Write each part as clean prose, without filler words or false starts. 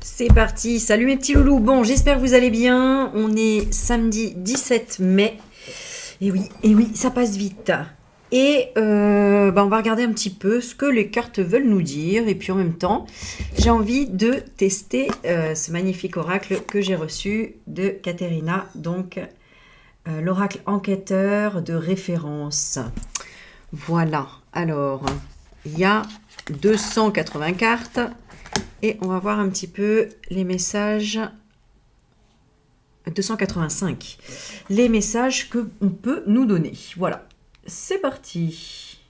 C'est parti, salut mes petits loulous. Bon, j'espère que vous allez bien. On est samedi 17 mai. Et oui, ça passe vite. Et on va regarder un petit peu ce que les cartes veulent nous dire. Et puis en même temps, j'ai envie de tester ce magnifique oracle que j'ai reçu de Katerina. Donc, l'oracle enquêteur de référence. Voilà, alors, il y a 280 cartes. Et on va voir un petit peu les messages. 285. Les messages qu'on peut nous donner. Voilà. C'est parti.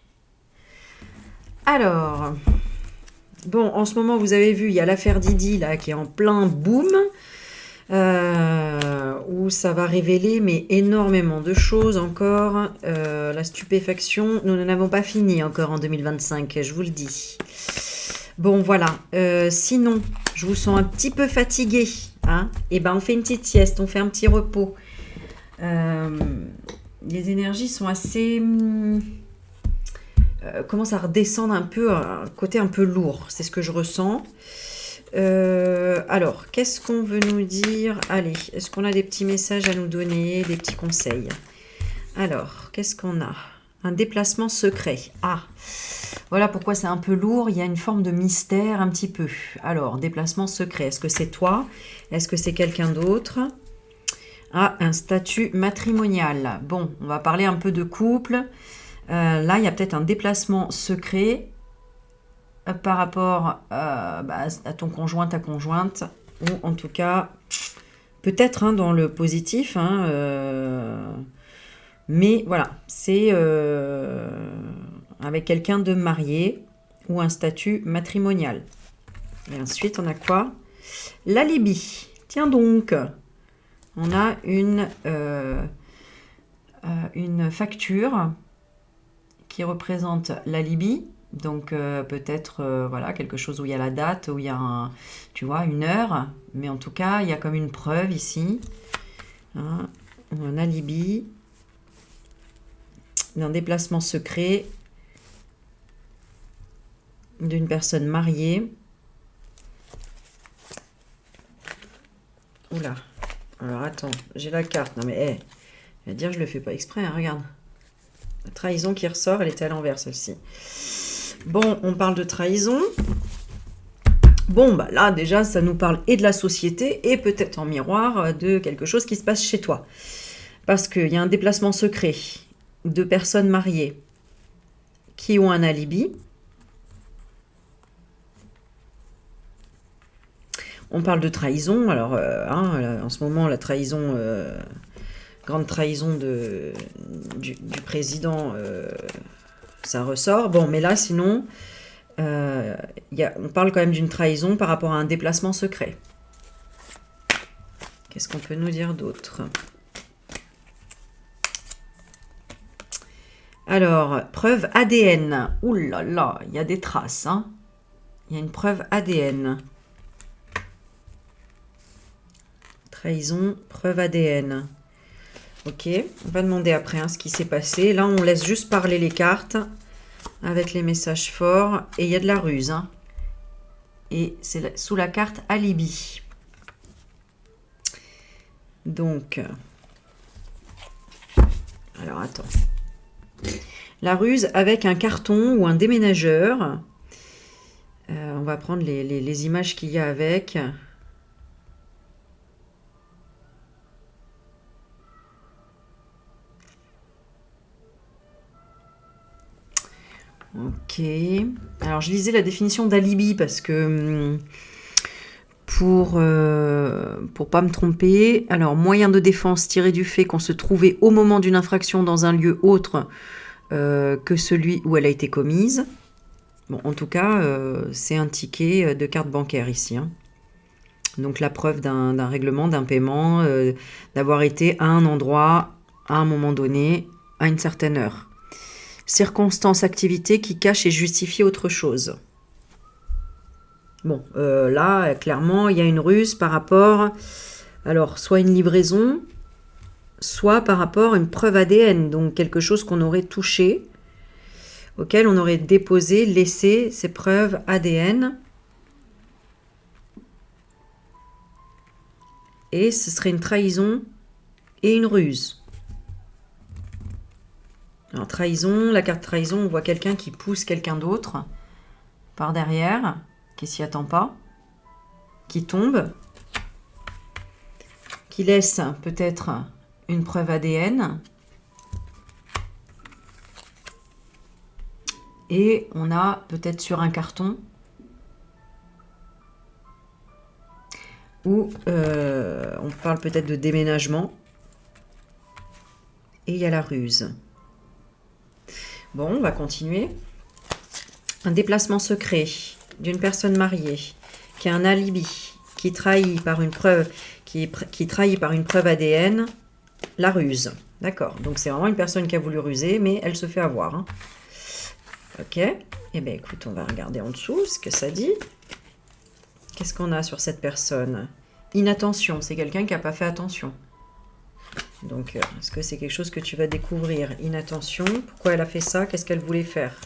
Alors. Bon, en ce moment, vous avez vu, il y a l'affaire Didi là qui est en plein boom. Où ça va révéler mais énormément de choses encore. La stupéfaction, nous n'en avons pas fini encore en 2025, je vous le dis. Bon, voilà. Sinon, je vous sens un petit peu fatigué. Hein, et ben, on fait une petite sieste, on fait un petit repos. Les énergies sont assez... commencent à redescendre un peu, un côté un peu lourd. C'est ce que je ressens. Alors, qu'est-ce qu'on veut nous dire? Allez, est-ce qu'on a des petits messages à nous donner, des petits conseils? Alors, qu'est-ce qu'on a? Un déplacement secret. Ah, voilà pourquoi c'est un peu lourd. Il y a une forme de mystère un petit peu. Alors, déplacement secret. Est-ce que c'est toi? Est-ce que c'est quelqu'un d'autre? Ah, un statut matrimonial. Bon, on va parler un peu de couple. Là, il y a peut-être un déplacement secret par rapport à ton conjoint, ta conjointe. Ou en tout cas, peut-être dans le positif. Mais voilà, c'est avec quelqu'un de marié ou un statut matrimonial. Et ensuite, on a quoi? La Libye. Tiens donc, on a une facture qui représente la Libye. Donc peut-être voilà, quelque chose où il y a la date, où il y a tu vois, une heure. Mais en tout cas, il y a comme une preuve ici. Hein, on a Libye. D'un déplacement secret d'une personne mariée. Oula. Alors attends, j'ai la carte. Non mais, je vais dire, je le fais pas exprès, hein, regarde. La trahison qui ressort, elle était à l'envers celle-ci. Bon, on parle de trahison. Bon, bah là déjà, ça nous parle et de la société et peut-être en miroir de quelque chose qui se passe chez toi. Parce qu'il y a un déplacement secret de personnes mariées qui ont un alibi. On parle de trahison. Alors, en ce moment, la trahison, grande trahison du président, ça ressort. Bon, mais là, sinon, on parle quand même d'une trahison par rapport à un déplacement secret. Qu'est-ce qu'on peut nous dire d'autre ? Alors, preuve ADN. Ouh là là, il y a des traces. Hein. Il y a une preuve ADN. Trahison, preuve ADN. Ok, on va demander après ce qui s'est passé. Là, on laisse juste parler les cartes avec les messages forts. Et il y a de la ruse. Hein. Et c'est sous la carte alibi. Donc, alors attends. La ruse avec un carton ou un déménageur. On va prendre les images qu'il y a avec. Ok. Alors, je lisais la définition d'alibi parce que pour pas me tromper, alors, moyen de défense tiré du fait qu'on se trouvait au moment d'une infraction dans un lieu autre que celui où elle a été commise. Bon, en tout cas, c'est un ticket de carte bancaire ici. Hein. Donc, la preuve d'un règlement, d'un paiement, d'avoir été à un endroit, à un moment donné, à une certaine heure. Circonstance, activité qui cache et justifie autre chose. Bon, là, clairement, il y a une ruse par rapport... Alors, soit une livraison, soit par rapport à une preuve ADN, donc quelque chose qu'on aurait touché, auquel on aurait déposé, laissé ces preuves ADN. et ce serait une trahison et une ruse. Alors, trahison, la carte trahison, on voit quelqu'un qui pousse quelqu'un d'autre par derrière, qui s'y attend pas, qui tombe, qui laisse peut-être une preuve ADN. Et on a peut-être sur un carton où on parle peut-être de déménagement. Et il y a la ruse. Bon, on va continuer. Un déplacement secret d'une personne mariée qui a un alibi, qui trahit par une preuve, qui trahit par une preuve ADN, la ruse. D'accord. Donc c'est vraiment une personne qui a voulu ruser, mais elle se fait avoir. Hein. Ok. Eh bien, écoute, on va regarder en dessous ce que ça dit. Qu'est-ce qu'on a sur cette personne? Inattention, c'est quelqu'un qui n'a pas fait attention. Donc, est-ce que c'est quelque chose que tu vas découvrir? Inattention, pourquoi elle a fait ça? Qu'est-ce qu'elle voulait faire?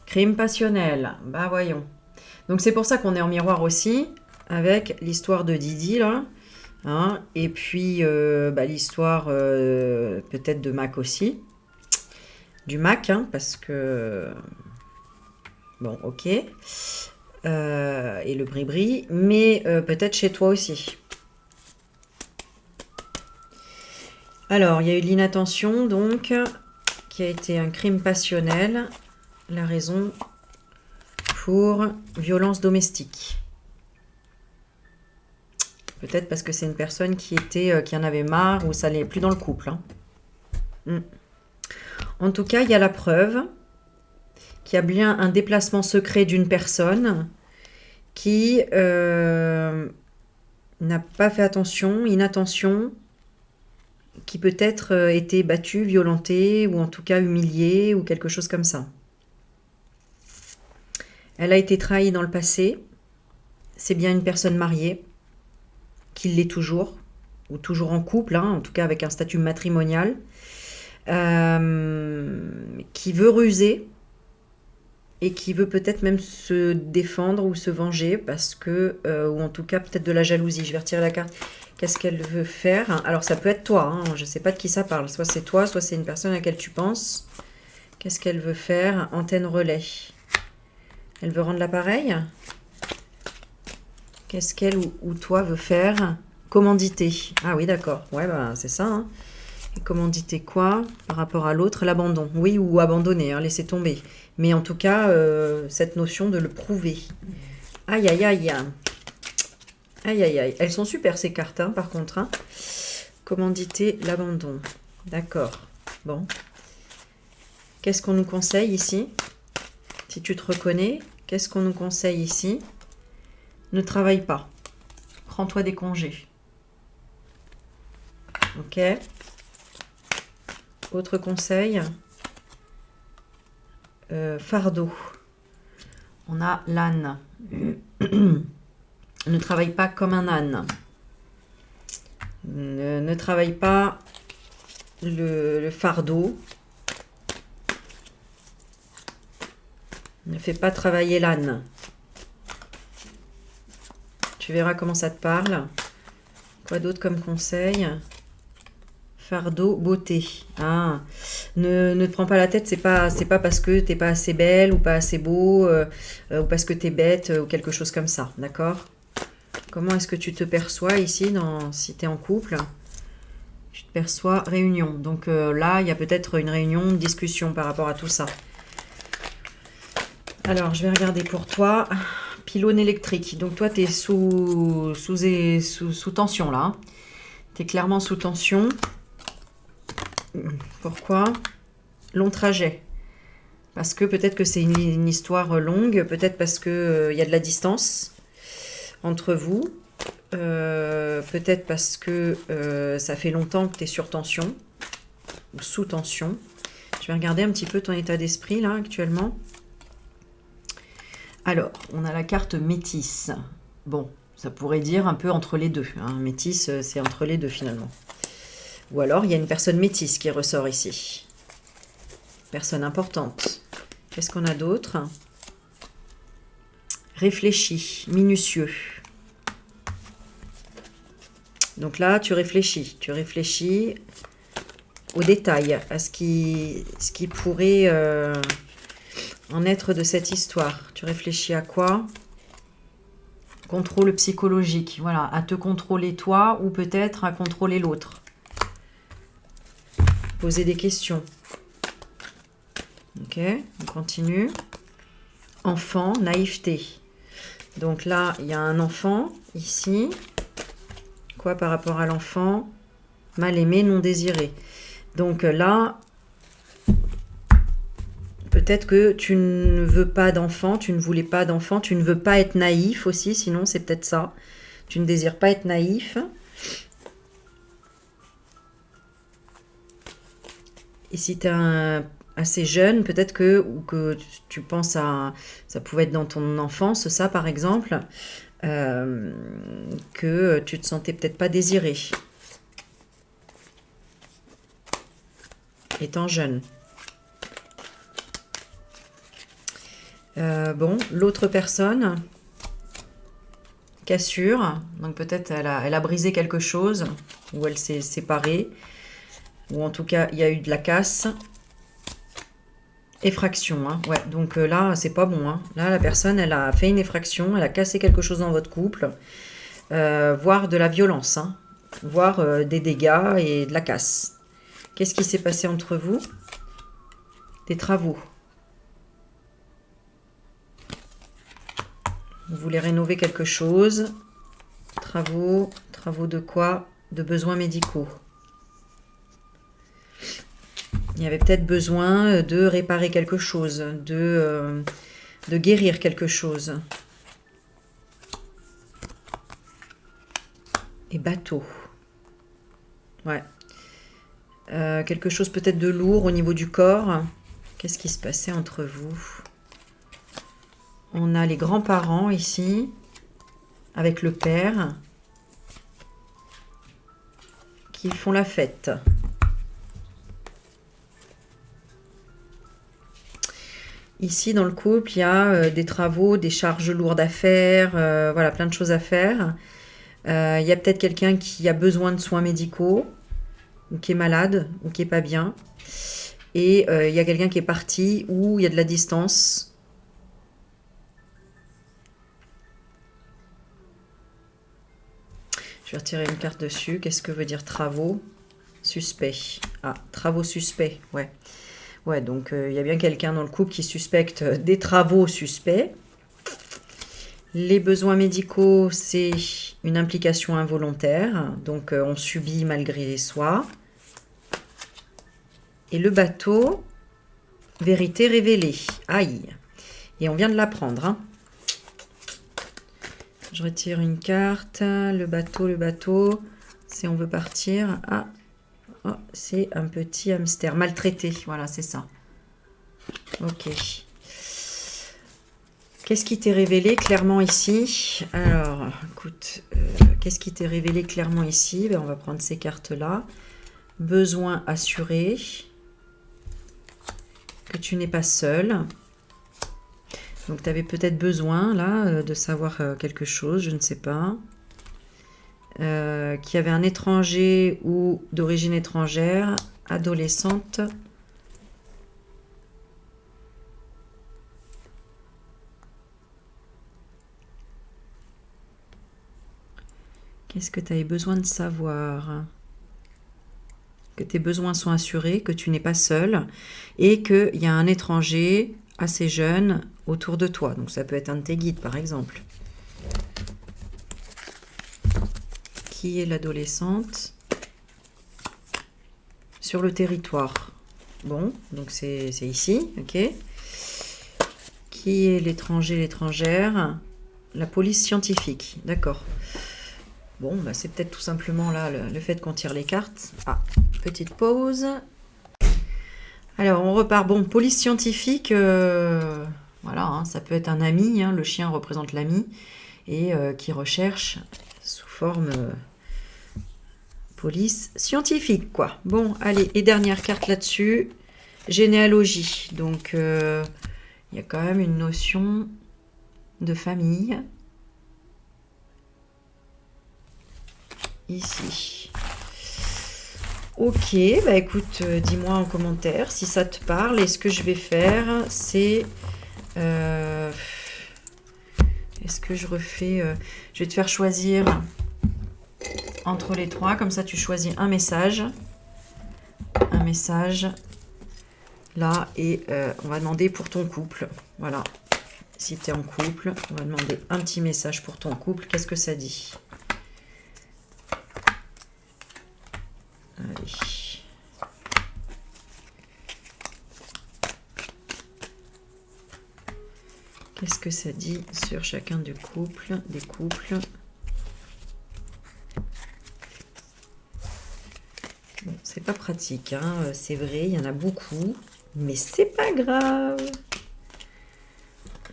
Crime passionnel, bah voyons. Donc, c'est pour ça qu'on est en miroir aussi, avec l'histoire de Didi, là. Hein, et puis, l'histoire peut-être de Mac aussi. Du Mac, hein, parce que... Bon, ok. Et le bris-bris, mais peut-être chez toi aussi. Alors, il y a eu l'inattention, donc, qui a été un crime passionnel. La raison pour violence domestique. Peut-être parce que c'est une personne qui en avait marre ou ça n'allait plus dans le couple. Hein. En tout cas, il y a la preuve qu'il y a bien un déplacement secret d'une personne qui n'a pas fait attention, inattention, qui peut-être été battue, violentée, ou en tout cas humiliée, ou quelque chose comme ça. Elle a été trahie dans le passé. C'est bien une personne mariée, qui l'est toujours, ou toujours en couple, hein, en tout cas avec un statut matrimonial, qui veut ruser, et qui veut peut-être même se défendre ou se venger, parce que, ou en tout cas peut-être de la jalousie. Je vais retirer la carte. Qu'est-ce qu'elle veut faire? Alors, ça peut être toi, hein. Je ne sais pas de qui ça parle. Soit c'est toi, soit c'est une personne à laquelle tu penses. Qu'est-ce qu'elle veut faire? Antenne relais. Elle veut rendre l'appareil? Qu'est-ce qu'elle ou toi veut faire? Commanditer. Ah oui, d'accord. Ouais, bah, c'est ça. Hein. Et commanditer quoi par rapport à l'autre? L'abandon. Oui, ou abandonner, hein, laisser tomber. Mais en tout cas, cette notion de le prouver. Aïe, aïe, aïe. Aïe, aïe, aïe. Elles sont super, ces cartes, hein, par contre. Hein. Commanditer l'abandon. D'accord. Bon. Qu'est-ce qu'on nous conseille ici? Si tu te reconnais, qu'est-ce qu'on nous conseille ici? Ne travaille pas. Prends-toi des congés. Ok. Autre conseil. Fardeau. On a l'âne. Ne travaille pas comme un âne. Ne travaille pas le fardeau. Ne fais pas travailler l'âne. Tu verras comment ça te parle. Quoi d'autre comme conseil? Fardeau, beauté. Ah, ne te prends pas la tête, c'est pas parce que t'es pas assez belle ou pas assez beau ou parce que t'es bête ou quelque chose comme ça, d'accord? Comment est-ce que tu te perçois ici, si tu es en couple? Tu te perçois réunion. Donc là, il y a peut-être une réunion, une discussion par rapport à tout ça. Alors, je vais regarder pour toi. Pylône électrique. Donc toi, tu es sous tension là. Tu es clairement sous tension. Pourquoi? Long trajet. Parce que peut-être que c'est une histoire longue. Peut-être parce qu'il y a de la distance entre vous, peut-être parce que ça fait longtemps que tu es sur tension, ou sous tension. Je vais regarder un petit peu ton état d'esprit, là, actuellement. Alors, on a la carte métisse. Bon, ça pourrait dire un peu entre les deux. Hein. Métisse, c'est entre les deux, finalement. Ou alors, il y a une personne métisse qui ressort ici. Personne importante. Qu'est-ce qu'on a d'autre? Réfléchi, minutieux. Donc là, tu réfléchis aux détails, à ce qui pourrait en être de cette histoire. Tu réfléchis à quoi? Contrôle psychologique, voilà, à te contrôler toi ou peut-être à contrôler l'autre. Poser des questions. Ok, on continue. Enfant, naïveté. Donc là, il y a un enfant ici. Quoi par rapport à l'enfant? Mal aimé, non désiré. Donc là, peut-être que tu ne veux pas d'enfant, tu ne voulais pas d'enfant, tu ne veux pas être naïf aussi, sinon c'est peut-être ça. Tu ne désires pas être naïf. Et si tu es assez jeune, peut-être que tu penses à... Ça pouvait être dans ton enfance, ça par exemple, que tu te sentais peut-être pas désiré. Étant jeune. Bon, l'autre personne, cassure, donc peut-être elle a brisé quelque chose, ou elle s'est séparée, ou en tout cas il y a eu de la casse. Effraction, hein. Ouais, donc là c'est pas bon, hein. Là la personne elle a fait une effraction, elle a cassé quelque chose dans votre couple, voire de la violence, hein. Voire des dégâts et de la casse. Qu'est-ce qui s'est passé entre vous? Des travaux. Vous voulez rénover quelque chose. Travaux de quoi? De besoins médicaux. Il y avait peut-être besoin de réparer quelque chose, de guérir quelque chose. Et bateau. Ouais. Quelque chose peut-être de lourd au niveau du corps. Qu'est-ce qui se passait entre vous? On a les grands-parents ici, avec le père, qui font la fête. Ici, dans le couple, il y a des travaux, des charges lourdes à faire, voilà, plein de choses à faire. Il y a peut-être quelqu'un qui a besoin de soins médicaux, ou qui est malade, ou qui est pas bien. Et il y a quelqu'un qui est parti, où il y a de la distance. Je vais retirer une carte dessus. Qu'est-ce que veut dire travaux? Suspect. Ah, travaux suspects, ouais. Ouais, donc il y a bien quelqu'un dans le couple qui suspecte des travaux suspects. Les besoins médicaux, c'est une implication involontaire. Donc on subit malgré soi. Et le bateau, vérité révélée. Aïe. Et on vient de l'apprendre, hein. Je retire une carte. Le bateau. Si on veut partir. Ah, oh, c'est un petit hamster maltraité. Voilà, c'est ça. Ok. Qu'est-ce qui t'est révélé clairement ici? Alors, écoute, qu'est-ce qui t'est révélé clairement ici? Ben, on va prendre ces cartes-là. Besoin assuré. Que tu n'es pas seul. Donc, tu avais peut-être besoin, là, de savoir quelque chose, je ne sais pas. Qu'il y avait un étranger ou d'origine étrangère, adolescente. Qu'est-ce que tu avais besoin de savoir? Que tes besoins sont assurés, que tu n'es pas seul et qu'il y a un étranger assez jeune autour de toi. Donc ça peut être un de tes guides par exemple. Qui est l'adolescente sur le territoire? Bon, donc c'est ici, ok. Qui est l'étranger, l'étrangère? La police scientifique, d'accord. Bon, bah c'est peut-être tout simplement là le fait qu'on tire les cartes. Ah, petite pause. Alors, on repart. Bon, police scientifique, voilà, hein, ça peut être un ami, hein, le chien représente l'ami, et qui recherche sous forme police scientifique, quoi. Bon, allez, et dernière carte là-dessus, généalogie. Donc, il y a quand même une notion de famille. ici. Ok, bah écoute, dis-moi en commentaire si ça te parle. Et ce que je vais faire, c'est... est-ce que je refais... je vais te faire choisir entre les trois. Comme ça, tu choisis un message. Un message. Là, et on va demander pour ton couple. Voilà. Si tu es en couple, on va demander un petit message pour ton couple. Qu'est-ce que ça dit? Allez. Qu'est-ce que ça dit sur chacun des couples? Bon, c'est pas pratique, hein, c'est vrai, il y en a beaucoup, mais c'est pas grave.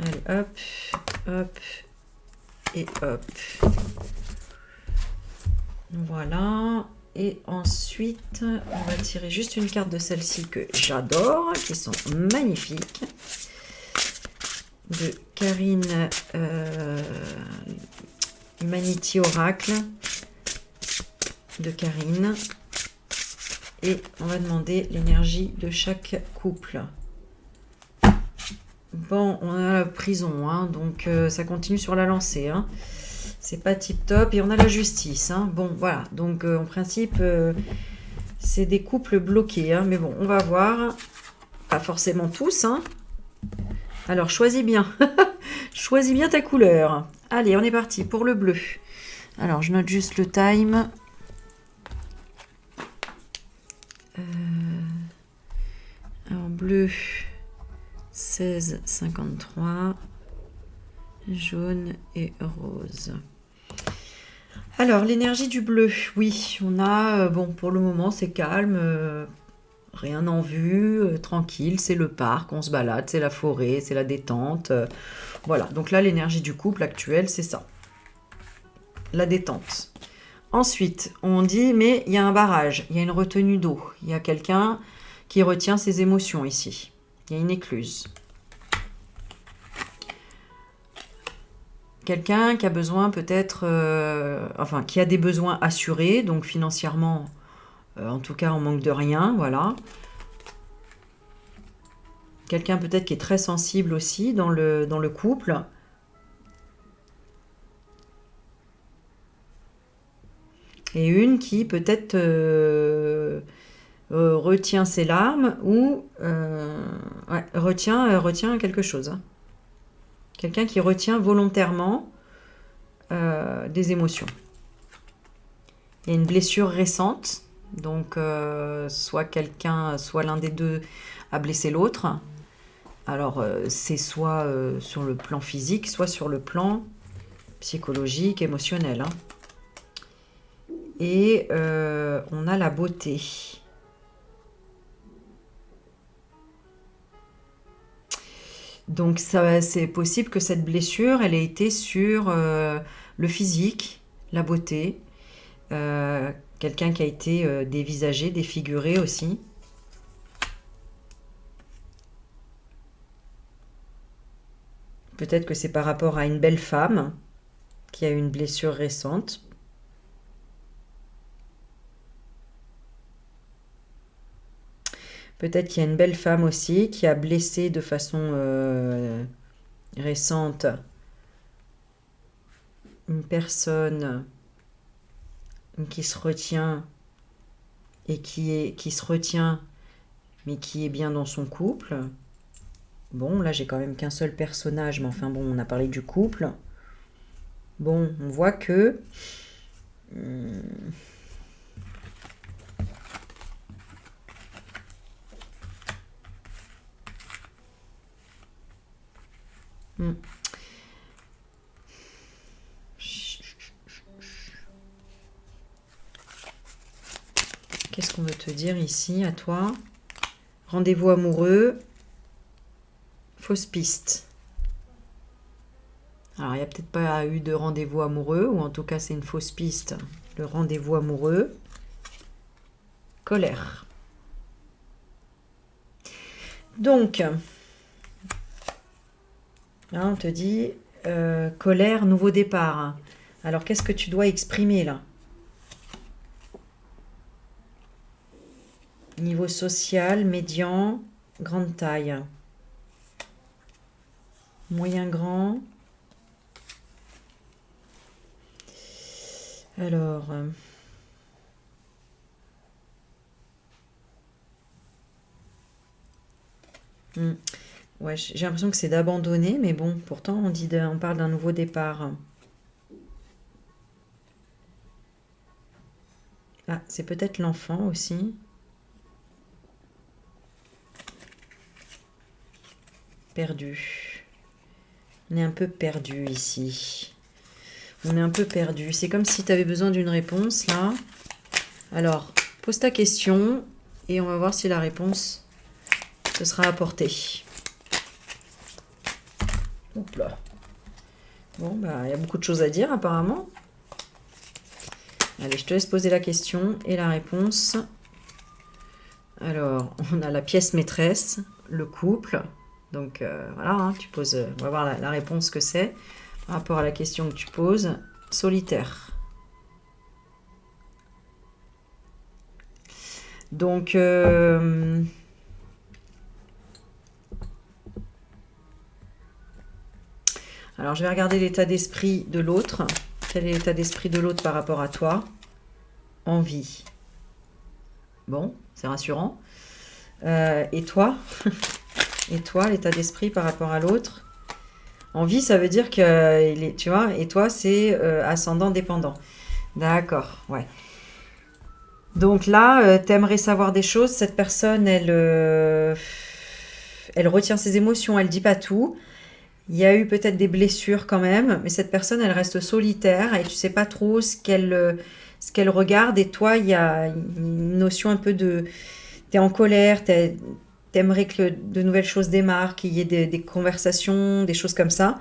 Allez, hop, hop, et hop. Voilà. Et ensuite, on va tirer juste une carte de celle-ci que j'adore, qui sont magnifiques. De Karine Humanity Oracle. De Karine. Et on va demander l'énergie de chaque couple. Bon, on a la prison, hein, donc ça continue sur la lancée. Hein. C'est pas tip top. Et on a la justice. Hein. Bon, voilà. Donc, en principe, c'est des couples bloqués. Hein, mais bon, on va voir. Pas forcément tous. Hein. Alors, choisis bien. Choisis bien ta couleur. Allez, on est parti pour le bleu. Alors, je note juste le time. Alors, bleu, 16,53. Jaune et rose. Alors, l'énergie du bleu. Oui, on a... bon, pour le moment, c'est calme. Rien en vue. Tranquille. C'est le parc. On se balade. C'est la forêt. C'est la détente. Voilà. Donc là, l'énergie du couple actuel, c'est ça. La détente. Ensuite, on dit, mais il y a un barrage, il y a une retenue d'eau, il y a quelqu'un qui retient ses émotions ici. Il y a une écluse. Quelqu'un qui a besoin peut-être, enfin, qui a des besoins assurés, donc financièrement, en tout cas, on manque de rien, voilà. Quelqu'un peut-être qui est très sensible aussi dans le couple. Et une qui peut-être retient ses larmes ou ouais, retient quelque chose. Hein. Quelqu'un qui retient volontairement des émotions. Il y a une blessure récente, donc soit l'un des deux a blessé l'autre. Alors c'est soit sur le plan physique, soit sur le plan psychologique, émotionnel. Hein. Et on a la beauté. Donc c'est possible que cette blessure, elle ait été sur le physique, la beauté. Quelqu'un qui a été dévisagé, défiguré aussi. Peut-être que c'est par rapport à une belle femme qui a eu une blessure récente. Peut-être qu'il y a une belle femme aussi qui a blessé de façon récente une personne qui se retient et qui se retient mais qui est bien dans son couple. Bon, là j'ai quand même qu'un seul personnage, mais enfin bon, on a parlé du couple. Bon, on voit que... Qu'est-ce qu'on veut te dire ici à toi? Rendez-vous amoureux. Fausse piste. Alors, il n'y a peut-être pas eu de rendez-vous amoureux, ou en tout cas, c'est une fausse piste. Le rendez-vous amoureux. Colère. Donc, là, on te dit colère, nouveau départ. Alors, qu'est-ce que tu dois exprimer là? Niveau social, médian, grande taille. Moyen grand. Alors... ouais, j'ai l'impression que c'est d'abandonner, mais bon, pourtant on parle d'un nouveau départ. Ah, c'est peut-être l'enfant aussi. Perdu. On est un peu perdu ici. On est un peu perdu. C'est comme si tu avais besoin d'une réponse là. Alors, pose ta question et on va voir si la réponse te sera apportée. Oups là. Bon, bah, il y a beaucoup de choses à dire apparemment. Allez, je te laisse poser la question et la réponse. Alors, on a la pièce maîtresse, le couple. Donc, voilà, hein, tu poses... on va voir la réponse que c'est. Par rapport à la question que tu poses. Solitaire. Donc... alors, je vais regarder l'état d'esprit de l'autre. Quel est l'état d'esprit de l'autre par rapport à toi? Envie. Bon, c'est rassurant. Et toi? Et toi, l'état d'esprit par rapport à l'autre? Envie, ça veut dire que, tu vois, et toi, c'est ascendant dépendant. D'accord, ouais. Donc là, t'aimerais savoir des choses. Cette personne, elle retient ses émotions, elle dit pas tout. Il y a eu peut-être des blessures quand même, mais cette personne, elle reste solitaire et tu sais pas trop ce qu'elle regarde. Et toi, il y a une notion un peu de... T'es en colère, t'aimerais que de nouvelles choses démarrent, qu'il y ait des conversations, des choses comme ça.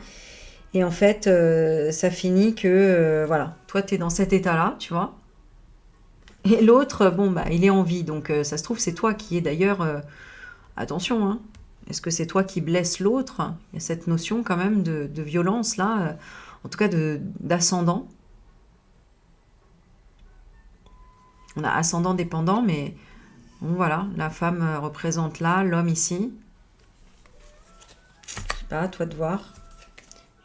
Et en fait, ça finit que, voilà, toi, t'es dans cet état-là, tu vois. Et l'autre, bon, bah, il est en vie. Donc, ça se trouve, c'est toi qui est d'ailleurs... attention, hein. Est-ce que c'est toi qui blesses l'autre? Il y a cette notion quand même de violence là, en tout cas d'ascendant. On a ascendant dépendant, mais bon, voilà, la femme représente là, l'homme ici. Je sais pas, à toi de voir.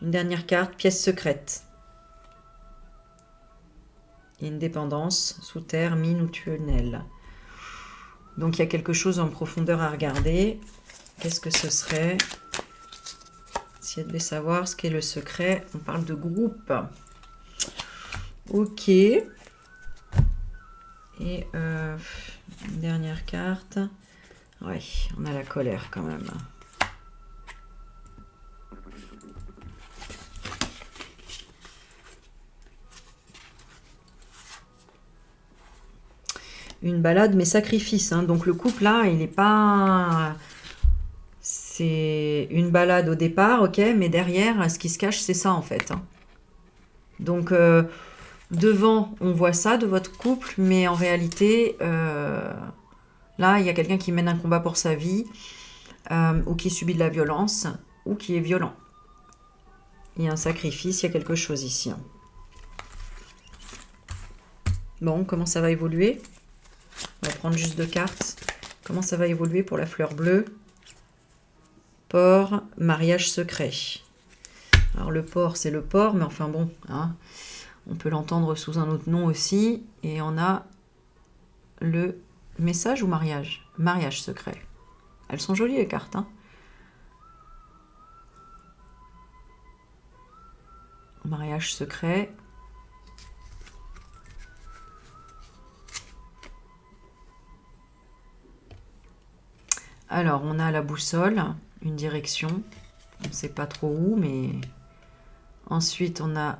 Une dernière carte, pièce secrète. Et une dépendance, sous terre, mine ou tunnel. Donc il y a quelque chose en profondeur à regarder. Qu'est-ce que ce serait? Si elle devait savoir ce qu'est le secret, on parle de groupe. Ok. Et une dernière carte. Ouais, on a la colère quand même. Une balade, mais sacrifice. Hein. Donc le couple là, il n'est pas... C'est une balade au départ, ok, mais derrière, ce qui se cache, c'est ça en fait. Hein. Donc devant, on voit ça de votre couple, mais en réalité, là, il y a quelqu'un qui mène un combat pour sa vie, ou qui subit de la violence, ou qui est violent. Il y a un sacrifice, il y a quelque chose ici. Hein. Bon, comment ça va évoluer? On va prendre juste 2 cartes. Comment ça va évoluer pour la fleur bleue? Porc, mariage secret. Alors le porc, c'est le porc, mais enfin bon, hein, on peut l'entendre sous un autre nom aussi. Et on a le message ou mariage? Mariage secret. Elles sont jolies les cartes. Hein. Mariage secret. Alors, on a la boussole, une direction. On ne sait pas trop où, mais... Ensuite, on a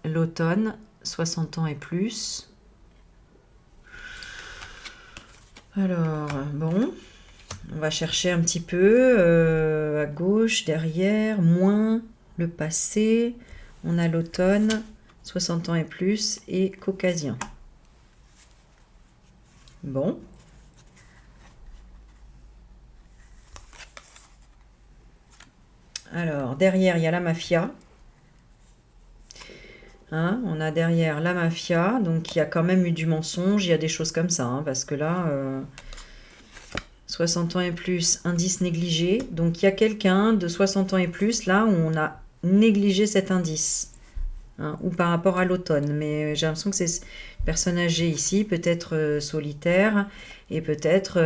l'automne, 60 ans et plus. Alors, bon, on va chercher un petit peu à gauche, derrière, moins, le passé. On a l'automne, 60 ans et plus, et caucasien. Bon. Alors, derrière, il y a la mafia. Hein, on a derrière la mafia, donc il y a quand même eu du mensonge, il y a des choses comme ça, hein, parce que là, 60 ans et plus, indice négligé. Donc il y a quelqu'un de 60 ans et plus, là, où on a négligé cet indice. Hein, ou par rapport à l'automne. Mais j'ai l'impression que c'est une personne âgée ici, peut-être solitaire, et peut-être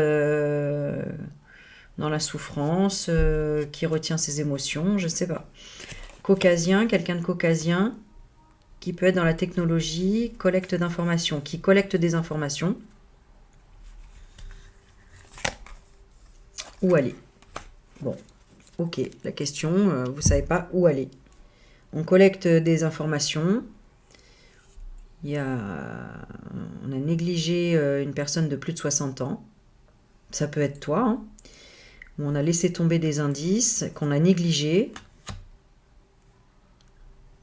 dans la souffrance, qui retient ses émotions, je sais pas. Caucasien, quelqu'un de caucasien, qui peut être dans la technologie, collecte d'informations, qui collecte des informations. Où aller? Bon, ok, la question, vous savez pas où aller. On collecte des informations. On a négligé une personne de plus de 60 ans. Ça peut être toi, hein, où on a laissé tomber des indices, qu'on a négligés.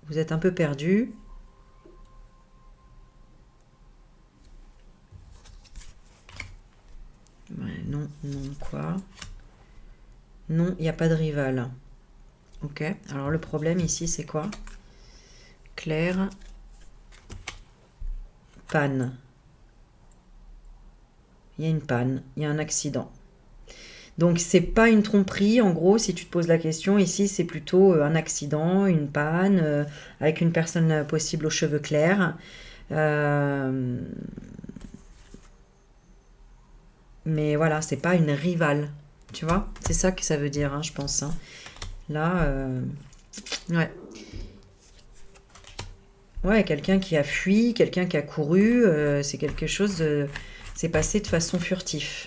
Vous êtes un peu perdu. Ouais, non, quoi? Non, il n'y a pas de rival. Ok, alors le problème ici, c'est quoi? Claire. Panne. Il y a une panne, il y a un accident. Donc, c'est pas une tromperie, en gros, si tu te poses la question. Ici, c'est plutôt un accident, une panne, avec une personne possible aux cheveux clairs. Mais voilà, c'est pas une rivale. Tu vois? C'est ça que ça veut dire, hein, je pense. Hein. Là, ouais. Ouais, quelqu'un qui a fui, quelqu'un qui a couru, c'est quelque chose de... C'est passé de façon furtive,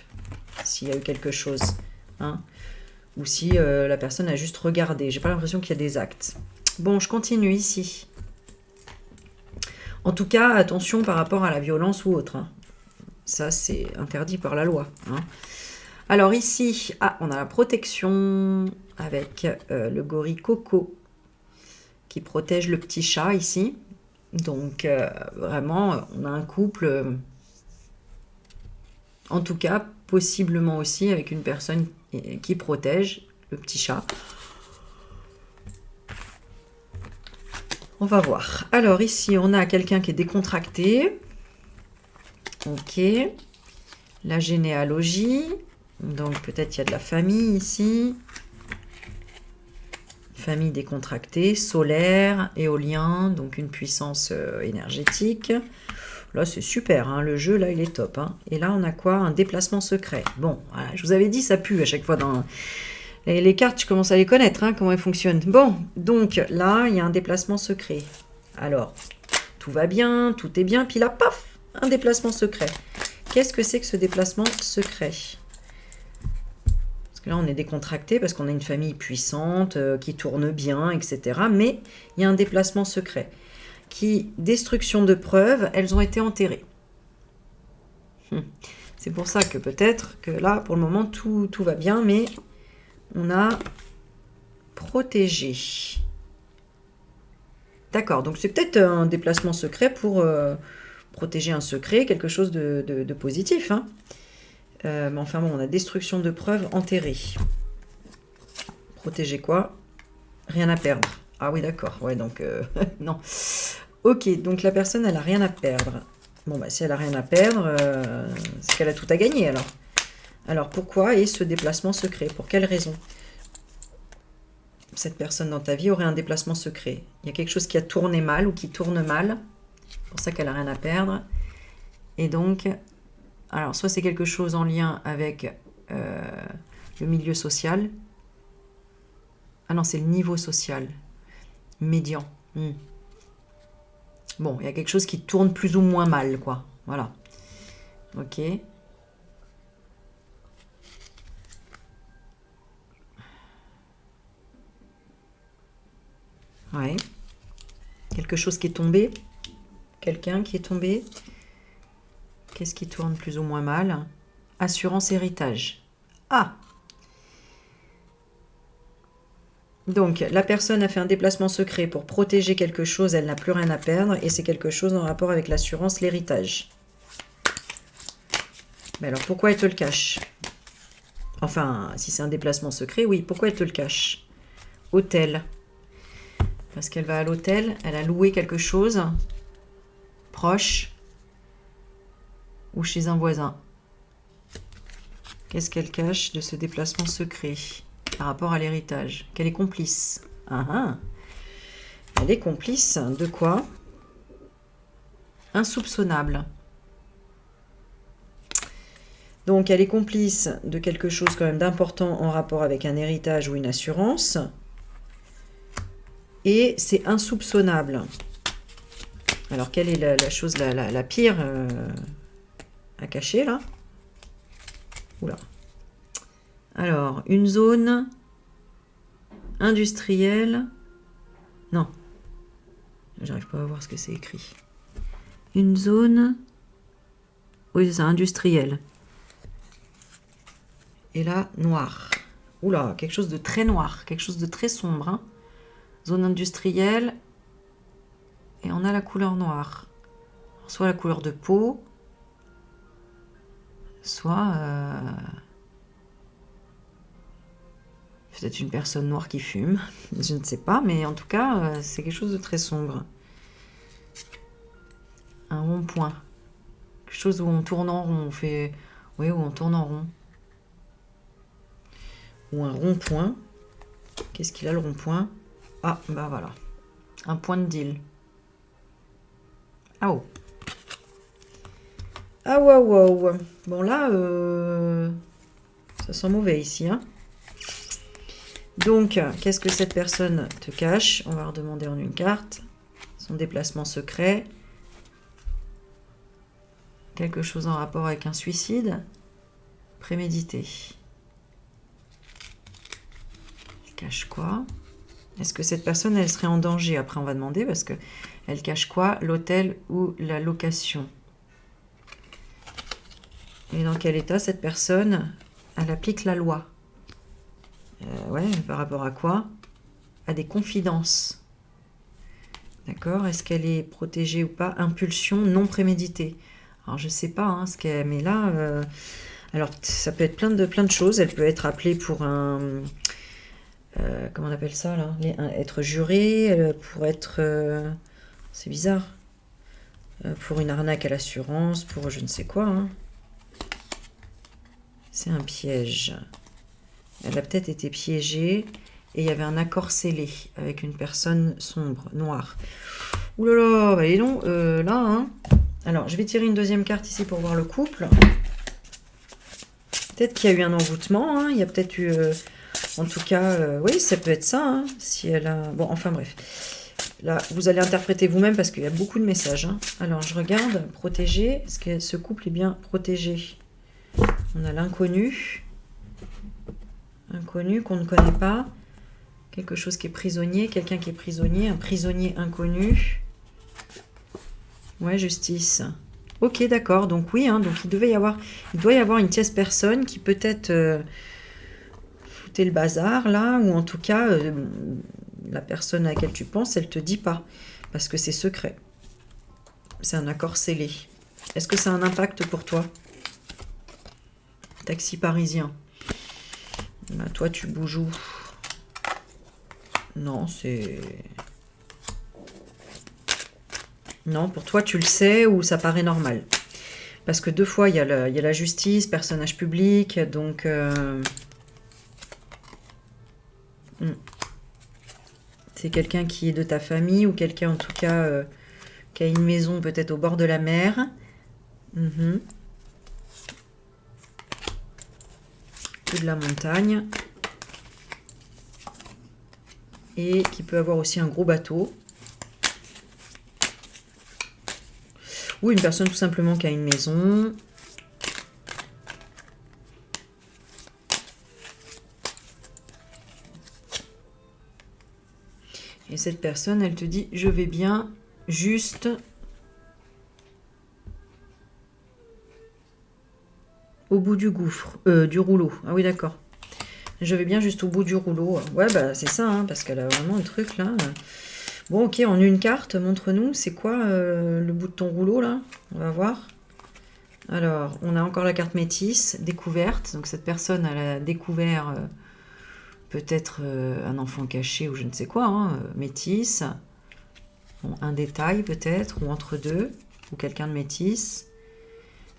s'il y a eu quelque chose. Hein. Ou si la personne a juste regardé. J'ai pas l'impression qu'il y a des actes. Bon, je continue ici. En tout cas, attention par rapport à la violence ou autre. Hein. Ça, c'est interdit par la loi. Hein. Alors ici, on a la protection avec le gorille Coco qui protège le petit chat ici. Donc, vraiment, on a un couple, en tout cas, possiblement aussi avec une personne qui protège le petit chat. On va voir. Alors, ici, on a quelqu'un qui est décontracté. Ok. La généalogie. Donc, peut-être il y a de la famille ici. Famille décontractée, solaire, éolien, donc une puissance énergétique. Là, c'est super, hein, le jeu, là, il est top. Hein. Et là, on a quoi? Un déplacement secret. Bon, voilà, je vous avais dit, ça pue à chaque fois dans... Les cartes, je commence à les connaître, hein, comment elles fonctionnent. Bon, donc là, il y a un déplacement secret. Alors, tout va bien, tout est bien, puis là, paf, un déplacement secret. Qu'est-ce que c'est que ce déplacement secret? Là, on est décontracté parce qu'on a une famille puissante, qui tourne bien, etc. Mais il y a un déplacement secret. Destruction de preuves, elles ont été enterrées. C'est pour ça que peut-être que là, pour le moment, tout va bien, mais on a protégé. D'accord, donc c'est peut-être un déplacement secret pour protéger un secret, quelque chose de positif, hein. Mais enfin bon, on a destruction de preuves enterrées. Protéger quoi? Rien à perdre. Ah oui, d'accord. Ouais, donc non. Ok, donc la personne, elle a rien à perdre. Bon, bah si elle a rien à perdre, c'est qu'elle a tout à gagner alors. Alors pourquoi est ce déplacement secret? Pour quelle raison cette personne dans ta vie aurait un déplacement secret? Il y a quelque chose qui a tourné mal ou qui tourne mal. C'est pour ça qu'elle a rien à perdre. Et donc... Alors, soit c'est quelque chose en lien avec le milieu social. Ah non, c'est le niveau social. Médian. Bon, il y a quelque chose qui tourne plus ou moins mal, quoi. Voilà. Ok. Ouais. Quelque chose qui est tombé. Quelqu'un qui est tombé. Qu'est-ce qui tourne plus ou moins mal? Assurance héritage. Ah! Donc, la personne a fait un déplacement secret pour protéger quelque chose, elle n'a plus rien à perdre, et c'est quelque chose en rapport avec l'assurance, l'héritage. Mais alors, pourquoi elle te le cache? Enfin, si c'est un déplacement secret, oui, pourquoi elle te le cache? Hôtel. Parce qu'elle va à l'hôtel, elle a loué quelque chose proche ou chez un voisin. Qu'est-ce qu'elle cache de ce déplacement secret par rapport à l'héritage? Qu'elle est complice. Ah ah. Elle est complice de quoi? Insoupçonnable. Donc elle est complice de quelque chose quand même d'important en rapport avec un héritage ou une assurance. Et c'est insoupçonnable. Alors quelle est la chose la pire à cacher là? Oula. Alors, une zone industrielle. Non. J'arrive pas à voir ce que c'est écrit. Une zone. Oui, c'est ça, industrielle. Et là, noir. Oula, quelque chose de très noir, quelque chose de très sombre. Hein. Zone industrielle. Et on a la couleur noire. Soit la couleur de peau, soit peut-être une personne noire qui fume. Je ne sais pas, mais en tout cas, c'est quelque chose de très sombre. Un rond-point. Quelque chose où on tourne en rond. On fait... Oui, où on tourne en rond. Ou un rond-point. Qu'est-ce qu'il a le rond-point? Ah, bah voilà. Un point de deal. Ah oh. Ah wow, wow. Bon là, ça sent mauvais ici. Hein. Donc, qu'est-ce que cette personne te cache? On va redemander en une carte. Son déplacement secret. Quelque chose en rapport avec un suicide. Prémédité. Elle cache quoi? Est-ce que cette personne, elle serait en danger? Après, on va demander parce que elle cache quoi? L'hôtel ou la location? Et dans quel état cette personne, elle applique la loi? Ouais, par rapport à quoi? À des confidences. D'accord? Est-ce qu'elle est protégée ou pas? Impulsion non préméditée. Alors, je sais pas hein, ce qu'elle... Mais là... alors, ça peut être plein de choses. Elle peut être appelée pour un... comment on appelle ça, là? Être jurée, pour être... c'est bizarre. Pour une arnaque à l'assurance, pour je ne sais quoi. Hein. C'est un piège. Elle a peut-être été piégée et il y avait un accord scellé avec une personne sombre, noire. Ouh là là, bah, il est long. Là, hein. Alors, je vais tirer une deuxième carte ici pour voir le couple. Peut-être qu'il y a eu un envoûtement. Hein. Il y a peut-être eu... en tout cas, oui, ça peut être ça. Hein, si elle a... Bon, enfin bref. Là, vous allez interpréter vous-même parce qu'il y a beaucoup de messages. Hein. Alors, je regarde. Protégé. Est-ce que ce couple est bien protégé? On a l'inconnu. Inconnu qu'on ne connaît pas. Quelque chose qui est prisonnier. Quelqu'un qui est prisonnier. Un prisonnier inconnu. Ouais, justice. Ok, d'accord. Donc oui, hein, donc il doit y avoir une tierce personne qui peut-être foutait le bazar là, ou en tout cas, la personne à laquelle tu penses, elle te dit pas. Parce que c'est secret. C'est un accord scellé. Est-ce que ça a un impact pour toi? Taxi parisien. Bah, toi, tu bouges où? Non, c'est... Non, pour toi, tu le sais ou ça paraît normal? Parce que deux fois, il y a la justice, personnage public, donc... C'est quelqu'un qui est de ta famille ou quelqu'un, en tout cas, qui a une maison peut-être au bord de la mer. Ou de la montagne. Et qui peut avoir aussi un gros bateau. Ou une personne tout simplement qui a une maison. Et cette personne, elle te dit, je vais bien, juste... au bout du gouffre, du rouleau. Ah oui, d'accord. Je vais bien juste au bout du rouleau. Ouais, bah c'est ça, hein, parce qu'elle a vraiment un truc là. Bon, ok, en une carte, montre-nous, c'est quoi le bout de ton rouleau là? On va voir. Alors, on a encore la carte métisse, découverte. Donc cette personne, elle a découvert peut-être un enfant caché ou je ne sais quoi, hein, métisse. Bon, un détail peut-être, ou entre deux, ou quelqu'un de métisse.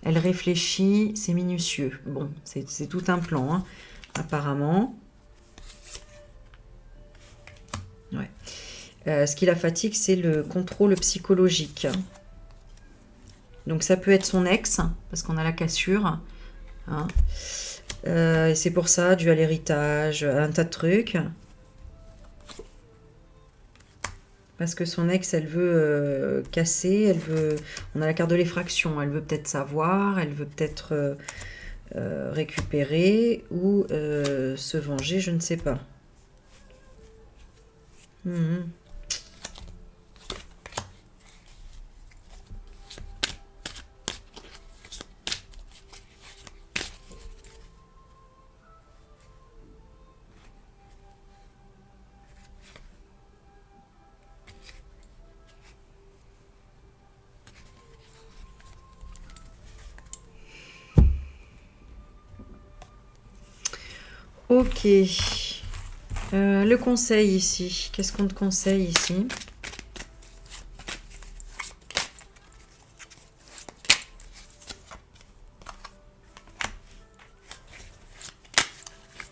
Elle réfléchit, c'est minutieux. Bon, c'est tout un plan, hein, apparemment. Ouais. Ce qui la fatigue, c'est le contrôle psychologique. Donc ça peut être son ex, parce qu'on a la cassure. Hein. Et c'est pour ça, dû à l'héritage, un tas de trucs. Parce que son ex, elle veut casser, elle veut... On a la carte de l'effraction, elle veut peut-être savoir, elle veut peut-être récupérer ou se venger, je ne sais pas. Ok. Le conseil ici. Qu'est-ce qu'on te conseille ici?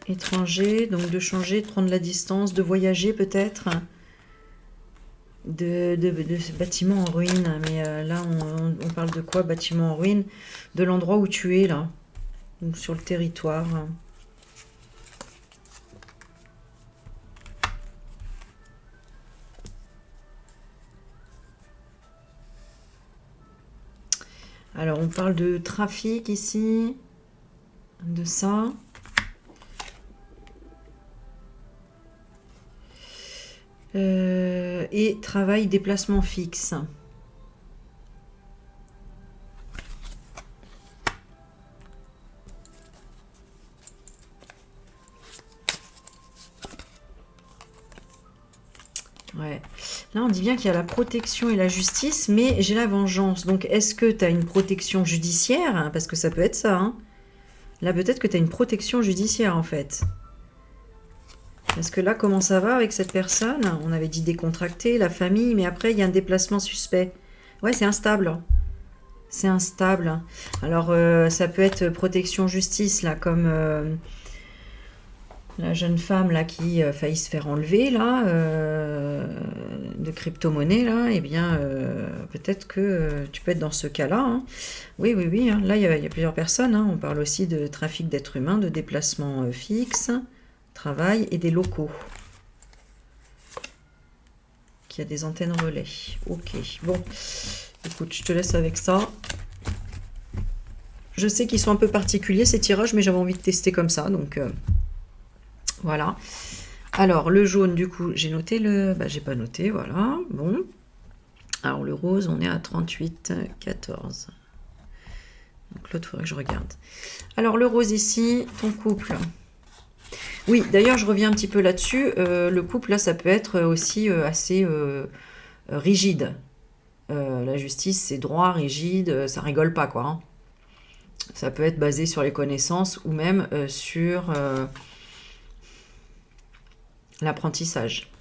Étranger, donc de changer, de prendre la distance, de voyager peut-être. De ce bâtiment en ruine. Mais là, on parle de quoi? Bâtiment en ruine? De l'endroit où tu es là. Ou sur le territoire. Alors, on parle de trafic ici, de ça. Et travail, déplacement fixe. Ouais. Là, on dit bien qu'il y a la protection et la justice, mais j'ai la vengeance. Donc, est-ce que tu as une protection judiciaire? Parce que ça peut être ça. Hein. Là, peut-être que tu as une protection judiciaire, en fait. Parce que là, comment ça va avec cette personne? On avait dit décontracté, la famille, mais après, il y a un déplacement suspect. Ouais, c'est instable. C'est instable. Alors, ça peut être protection justice, là, comme... la jeune femme là qui a failli se faire enlever là de crypto-monnaie là, eh bien peut-être que tu peux être dans ce cas-là. Hein. Oui, oui, oui. Hein. Là, il y a plusieurs personnes. Hein. On parle aussi de trafic d'êtres humains, de déplacement fixe, travail et des locaux. Qui a des antennes relais. Ok. Bon, écoute, je te laisse avec ça. Je sais qu'ils sont un peu particuliers ces tirages, mais j'avais envie de tester comme ça, donc... Voilà. Alors, le jaune, du coup, j'ai noté le... Bah, j'ai pas noté, voilà. Bon. Alors, le rose, on est à 38, 14. Donc, l'autre, il faudrait que je regarde. Alors, le rose ici, ton couple. Oui, d'ailleurs, je reviens un petit peu là-dessus. Le couple, là, ça peut être aussi assez rigide. La justice, c'est droit, rigide, ça rigole pas, quoi. Hein. Ça peut être basé sur les connaissances ou même sur... l'apprentissage.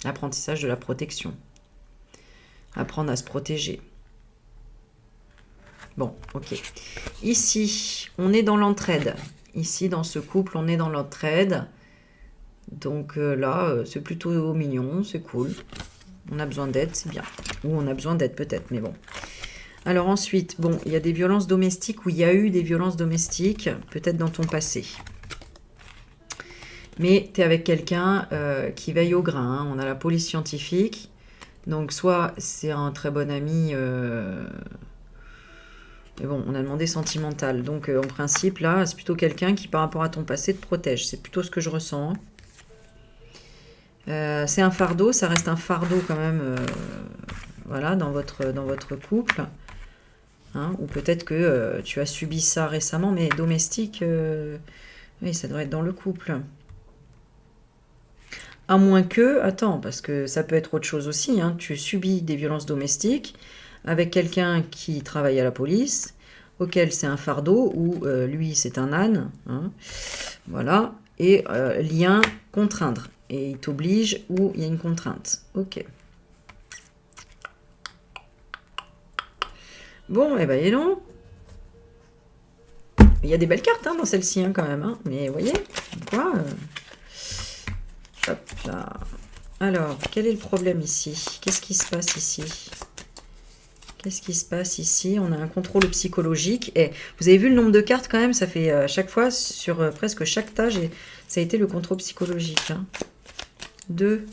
L'apprentissage de la protection. Apprendre à se protéger. Bon, ok. Ici, on est dans l'entraide. Ici, dans ce couple, on est dans l'entraide. Donc là, c'est plutôt mignon, c'est cool. On a besoin d'aide, c'est bien. Ou on a besoin d'aide peut-être, mais bon. Alors ensuite, bon, il y a des violences domestiques, ou il y a eu des violences domestiques, peut-être dans ton passé. Mais tu es avec quelqu'un qui veille au grain. Hein. On a la police scientifique. Donc, soit c'est un très bon ami. Mais bon, on a demandé sentimental. Donc, en principe, là, c'est plutôt quelqu'un qui, par rapport à ton passé, te protège. C'est plutôt ce que je ressens. C'est un fardeau. Ça reste un fardeau quand même. Voilà, dans votre couple. Hein, ou peut-être que tu as subi ça récemment. Mais domestique, oui, ça doit être dans le couple. À moins que, attends, parce que ça peut être autre chose aussi, hein, tu subis des violences domestiques avec quelqu'un qui travaille à la police, auquel c'est un fardeau, ou lui c'est un âne, hein, voilà, et lien, contraindre. Et il t'oblige ou il y a une contrainte. Ok. Bon, eh ben, et non. Il y a des belles cartes dans celle-ci, quand même. Hein. Mais vous voyez, quoi hop là. Alors, quel est le problème ici? Qu'est-ce qui se passe ici? Qu'est-ce qui se passe ici? On a un contrôle psychologique. Et vous avez vu le nombre de cartes quand même? Ça fait chaque fois, sur presque chaque tâche, ça a été le contrôle psychologique. Hein. 2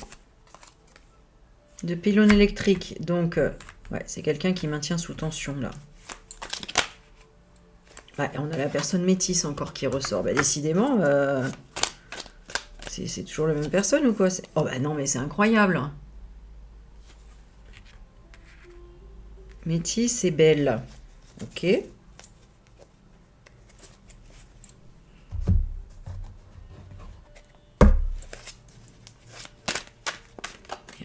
de pylône électrique. Donc, ouais, c'est quelqu'un qui maintient sous tension, là. Ouais, on a la personne métisse encore qui ressort. Bah, décidément, c'est toujours la même personne ou quoi? Oh bah non, mais c'est incroyable. Métisse et belle. Ok. Et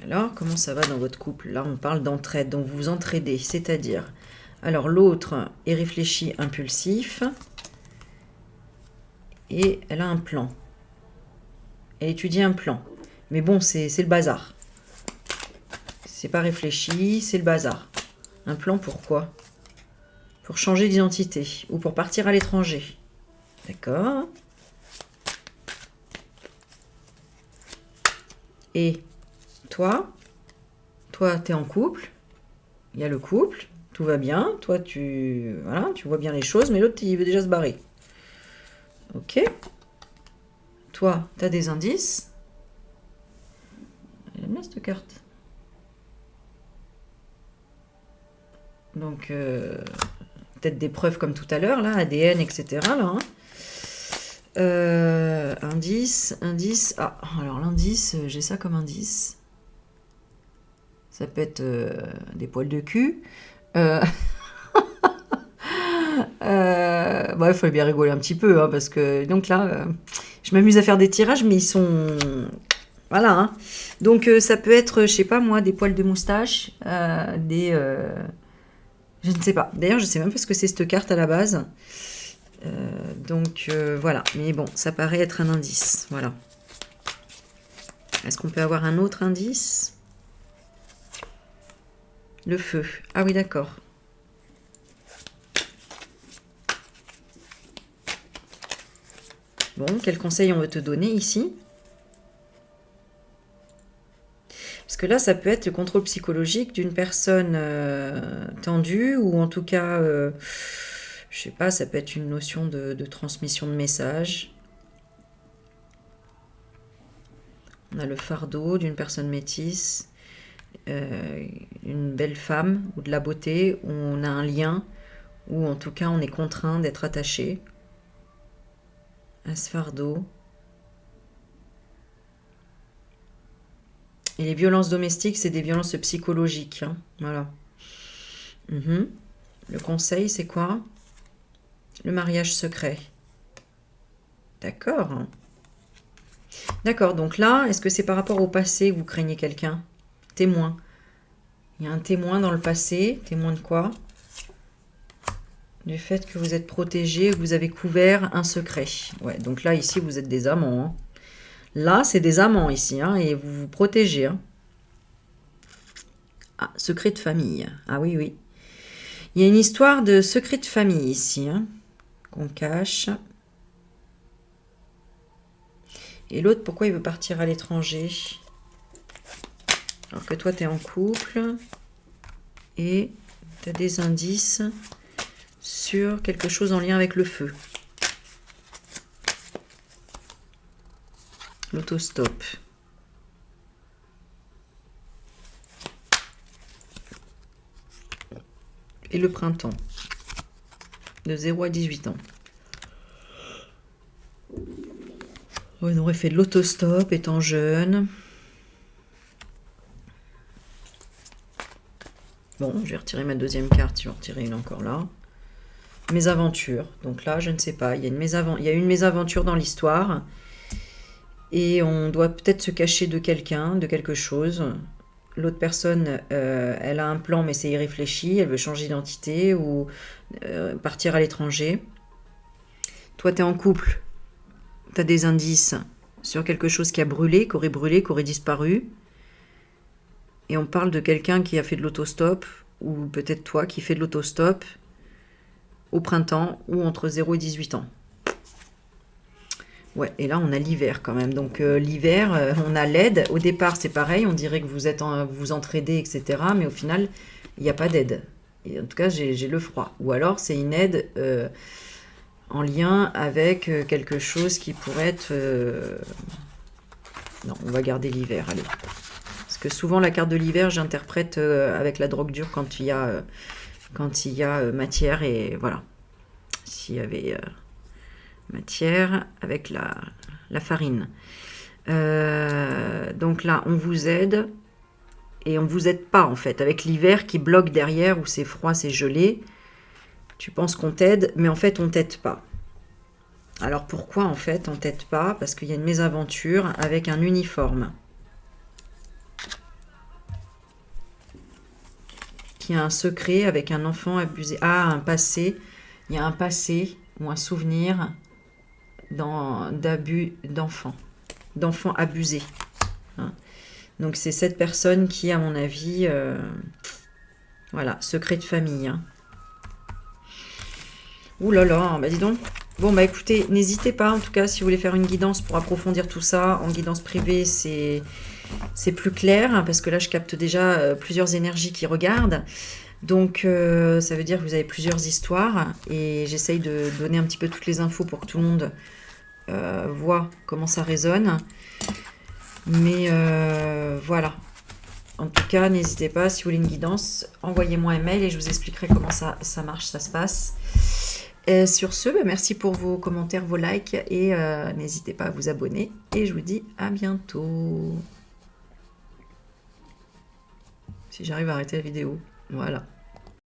alors, comment ça va dans votre couple? Là, on parle d'entraide, donc vous vous entraidez, c'est-à-dire... Alors, l'autre est réfléchi, impulsif. Et elle a un plan. Elle étudie un plan. Mais bon, c'est le bazar. C'est pas réfléchi, c'est le bazar. Un plan pourquoi? Pour changer d'identité ou pour partir à l'étranger. D'accord. Et toi, t'es en couple. Il y a le couple. Tout va bien. Toi, tu vois bien les choses. Mais l'autre, il veut déjà se barrer. Ok. Toi, t'as des indices. Elle aime bien cette carte. Donc, peut-être des preuves comme tout à l'heure, là, ADN, etc. Là, hein. Indice. Ah, alors l'indice, j'ai ça comme indice. Ça peut être des poils de cul. Bon, il fallait bien rigoler un petit peu, hein, parce que donc là, je m'amuse à faire des tirages, mais ils sont... Voilà. Hein. Donc, ça peut être, je sais pas moi, des poils de moustache, je ne sais pas. D'ailleurs, je sais même pas ce que c'est cette carte à la base. Donc, voilà. Mais bon, ça paraît être un indice. Voilà. Est-ce qu'on peut avoir un autre indice? Le feu. Ah oui, d'accord. Bon, quel conseil on veut te donner ici? Parce que là, ça peut être le contrôle psychologique d'une personne tendue, ou en tout cas, je sais pas, ça peut être une notion de transmission de messages. On a le fardeau d'une personne métisse, une belle femme, ou de la beauté, où on a un lien, ou en tout cas, on est contraint d'être attaché à ce fardeau. Et les violences domestiques, c'est des violences psychologiques. Hein. Voilà. Le conseil, c'est quoi? Le mariage secret. D'accord. D'accord, donc là, est-ce que c'est par rapport au passé que vous craignez quelqu'un? Témoin. Il y a un témoin dans le passé. Témoin de quoi? Du fait que vous êtes protégé, que vous avez couvert un secret. Ouais, donc là, ici, vous êtes des amants. Hein. Là, c'est des amants ici, hein, et vous vous protégez. Hein. Ah, secret de famille. Ah oui, oui. Il y a une histoire de secret de famille ici, hein, qu'on cache. Et l'autre, pourquoi il veut partir à l'étranger? Alors que toi, tu es en couple. Et tu as des indices sur quelque chose en lien avec le feu. L'autostop. Et le printemps. De 0 à 18 ans. On aurait fait de l'autostop étant jeune. Bon, je vais retirer ma deuxième carte. Je vais en retirer une encore là. Mésaventures. Donc là, je ne sais pas. Il y a une mésaventure dans l'histoire. Et on doit peut-être se cacher de quelqu'un, de quelque chose. L'autre personne, elle a un plan, mais c'est irréfléchi. Elle veut changer d'identité ou partir à l'étranger. Toi, tu es en couple. Tu as des indices sur quelque chose qui a brûlé, qui aurait disparu. Et on parle de quelqu'un qui a fait de l'autostop, ou peut-être toi qui fais de l'autostop, au printemps ou entre 0 et 18 ans. Ouais, et là on a l'hiver quand même. Donc l'hiver, on a l'aide. Au départ, c'est pareil, on dirait que vous êtes vous entraidez, etc. Mais au final, il n'y a pas d'aide. Et en tout cas, j'ai le froid. Ou alors, c'est une aide en lien avec quelque chose qui pourrait être... Non, on va garder l'hiver, allez. Parce que souvent, la carte de l'hiver, j'interprète avec la drogue dure quand il y a matière. Et voilà. S'il y avait matière avec la farine. Donc là, on vous aide. Et on vous aide pas, en fait. Avec l'hiver qui bloque derrière, où c'est froid, c'est gelé. Tu penses qu'on t'aide, mais en fait, on t'aide pas. Alors pourquoi en fait on t'aide pas? Parce qu'il y a une mésaventure avec un uniforme. Qui a un secret avec un enfant abusé. Ah, un passé. Il y a un passé ou un souvenir d'abus d'enfants. D'enfants abusés. Hein. Donc c'est cette personne qui, à mon avis... voilà, secret de famille. Hein. Ouh là là, bah dis donc. Bon, bah écoutez, n'hésitez pas, en tout cas, si vous voulez faire une guidance pour approfondir tout ça, en guidance privée, c'est plus clair, hein, parce que là, je capte déjà plusieurs énergies qui regardent. Donc, ça veut dire que vous avez plusieurs histoires, et j'essaye de donner un petit peu toutes les infos pour que tout le monde voit comment ça résonne. Mais voilà. En tout cas, n'hésitez pas, si vous voulez une guidance, envoyez-moi un mail et je vous expliquerai comment ça marche, ça se passe. Sur ce, merci pour vos commentaires, vos likes et n'hésitez pas à vous abonner. Et je vous dis à bientôt. Si j'arrive à arrêter la vidéo. Voilà.